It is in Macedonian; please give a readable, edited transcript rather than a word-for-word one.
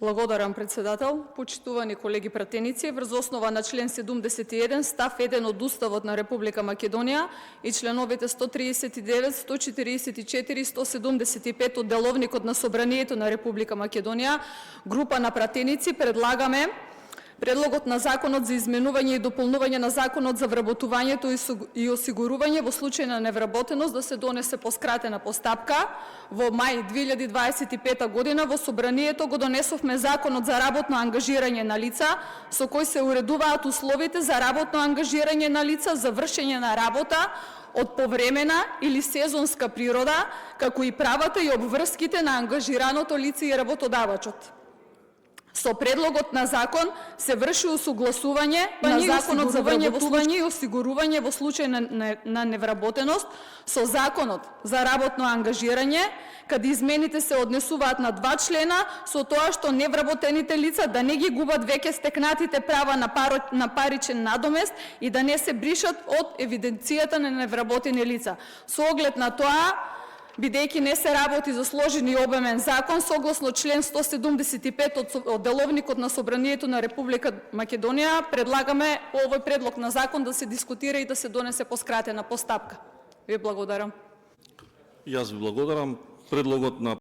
Благодарам, председател. Почитувани колеги пратеници, врз основа на член 71 став 1 од Уставот на Република Македонија и членовите 139, 144 и 175 од Деловникот на Собранието на Република Македонија, група на пратеници предлагаме Предлогот на Законот за изменување и дополнување на Законот за вработувањето и осигурување во случај на невработеност да се донесе по скратена постапка. Во мај 2025 година во Собранието го донесовме Законот за работно ангажирање на лица, со кој се уредуваат условите за работно ангажирање на лица за вршење на работа од повремена или сезонска природа, како и правата и обврските на ангажираното лице и работодавачот. Со предлогот на закон се врши усогласување на Законот за вработување и осигурување во случај на невработеност со Законот за работно ангажирање, каде измените се однесуваат на 2 члена, со тоа што невработените лица да не ги губат веќе стекнатите права на паричен надомест и да не се бришат од евиденцијата на невработени лица. Со оглед на тоа, бидејќи не се работи за сложен и обемен закон, согласно член 175 од Деловникот на Собранието на Република Македонија, предлагаме овој предлог на закон да се дискутира и да се донесе по скратена постапка. Ви благодарам. Јас ви благодарам. Предлогот на